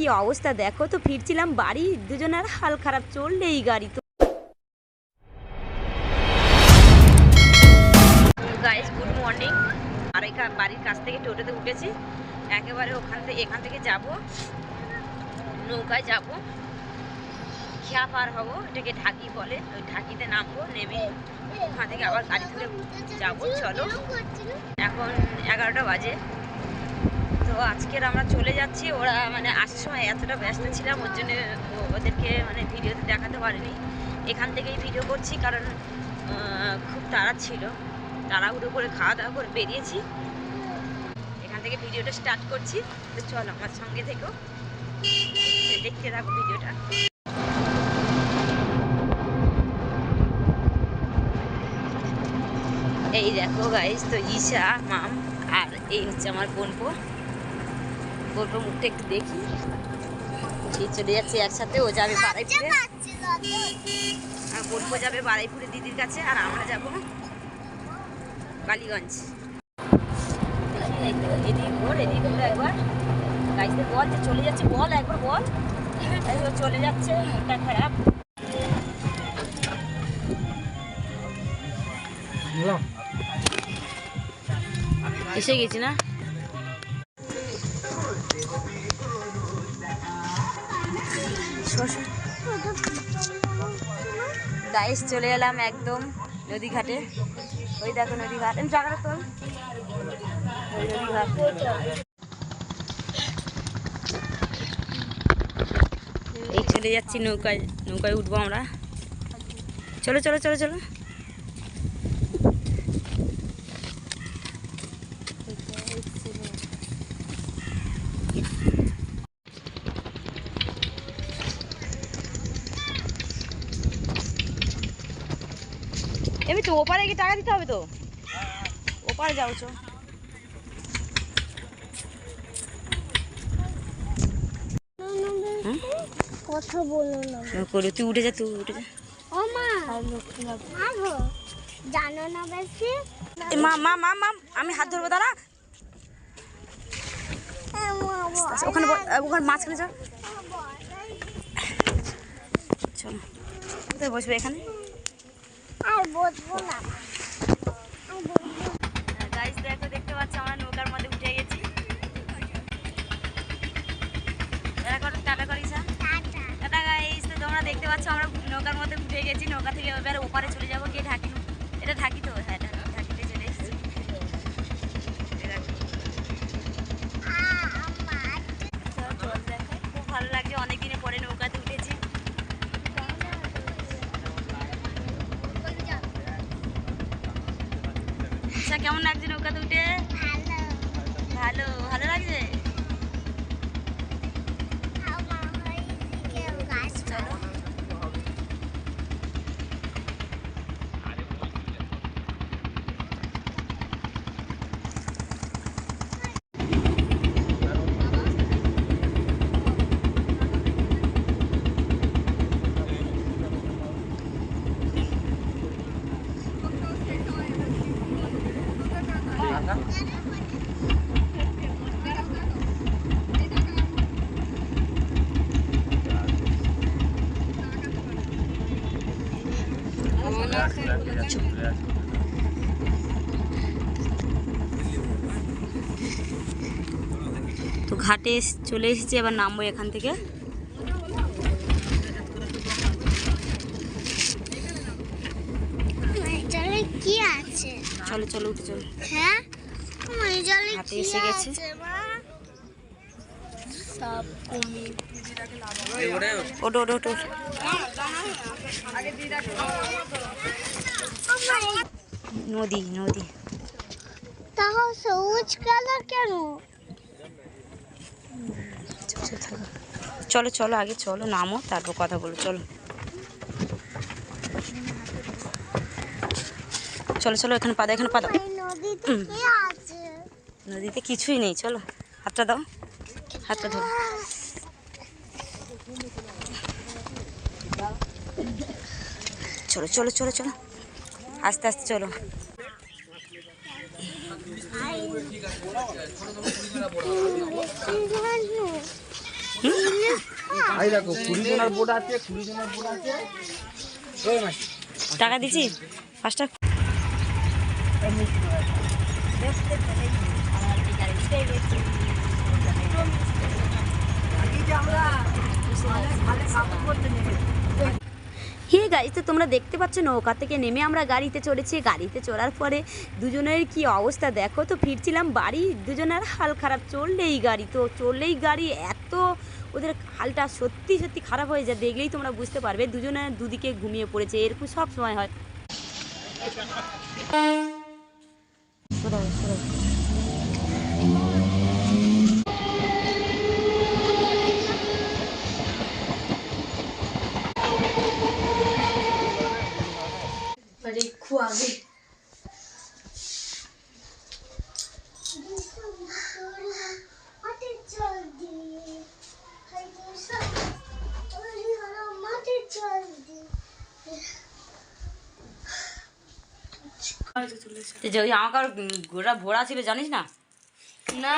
কি অবস্থা দেখো তো, ফিরছিলাম বাড়ি, দুজনের হাল খারাপ, চললেই গাড়ি। তো গাইস গুড মর্নিং। বাড়ির কাছ থেকে টোটোতে উঠেছি, একেবারে এখান থেকে যাব, নৌকায় যাব, খেয়া পার হবো, এটাকে ঢাকি বলে, ওই ঢাকিতে নামবো, নেমে ওখান থেকে আবার গাড়ি ধরে যাবো। চলো, এখন 11টা বাজে। তো আজকের আমরা চলে যাচ্ছি। ওরা মানে আসার সময় এতটা ব্যস্ত ছিলাম, ওর জন্য ওদেরকে মানে ভিডিওতে দেখাতে পারিনি। এখান থেকেই ভিডিও করছি, কারণ খুব তাড়া ছিল, তাড়াহুড়ো করে খাওয়া দাওয়া করে বেরিয়েছি। এখান থেকে ভিডিওটা স্টার্ট করছি। তো চলো আমার সঙ্গে থেকো, দেখতে থাকো ভিডিওটা। এই দেখো গাইস, তো ঈশা মাম আর এই হচ্ছে আমার বোনপো মুখটা একটু দেখি। চলে যাচ্ছে একসাথে, ও যাবে বারাইপুরে, আর বোনপো যাবে বারাইপুরে দিদির কাছে, আর আমরা যাব কালীগঞ্জ। এদিক বল একবার গাইসদের বল যে চলে যাচ্ছে, বল একবার বল, চলে যাচ্ছে, মনটা খারাপ। এসে গেছি না, গাইস চলে এলাম একদম নদী ঘাটে। ওই দেখো নদী ঘাট, জায়গাটা তোল, ওই নদী ঘাট। এই চলে যাচ্ছি নৌকায় উঠবো আমরা। চলো চলো চলো চলো। এমনি তো ওপারে গিয়ে টাকা দিতে হবে, তো ওপারে যাও। চো কথা বলো না, তুই উঠে যা, ও মা জানো না বেশি। মা মা মা মা আমি হাত ধরবো, দাঁড়া। ওখানে মাঝখানে যা, চলো। কোথায় বসবে? এখানে আর বসবো না। গাইস দেখো, দেখতে পাচ্ছ আমরা নৌকার মধ্যে উঠে গেছি। টাটা করিস, টাটা গাইস। তো তোমরা দেখতে পাচ্ছ আমরা নৌকার মধ্যে উঠে গেছি। নৌকা থেকে এবার ওপারে চলে যাবো, গিয়ে ঢাকি, এটা ঢাকি তো, হ্যাঁ ঢাকিতে চলে এসেছি। খুব ভালো লাগছে, অনেকদিনের পরে নৌকাতে উঠেছি। আচ্ছা, কেমন লাগছে নৌকাতে উঠে? ভালো ভালো লাগছে। চলো। তো ঘাটে চলে এসেছি, এবার নামবো এখান থেকে। কি আছে? চলো চলো উঠে চলো। হ্যাঁ, ঘাটে এসে গেছে। ওটো ওটো ওটো। নদী নদী। তাহলে সবুজ কালার কেন? চলো চলো আগে চলো, নামো, তারপর কথা বলো। চলো চলো চলো, এখানে পাদা, এখানে পাদা। নদীতে কিছুই নেই, চলো হাতটা দাও, হাতটা ধরো। চলো চলো চলো চলো, আস্তে আস্তে চলো। এই দেখো 20 জনের বোট আছে 20 জনের বোট আছে ওই মাসি টাকা দিছি ফার্স্টটা হে গাইস, তো তোমরা দেখতে পাচ্ছ নৌকা থেকে নেমে আমরা গাড়িতে চড়েছি। গাড়িতে চড়ার পরে দুজনের কি অবস্থা দেখো, তো ফিরছিলাম বাড়ি, দুজনের হাল খারাপ। চললেই গাড়ি এত ওদের হালটা সত্যি সত্যি খারাপ হয়ে যায়, দেখলেই তোমরা বুঝতে পারবে। দুজনের দুদিকে ঘুমিয়ে পড়েছে, এরকম সব সময় হয়। মাটির জল দিয়ে মাটির জল দিয়ে যে ওই আমার গোড়া ভরা ছিল জানিস না? না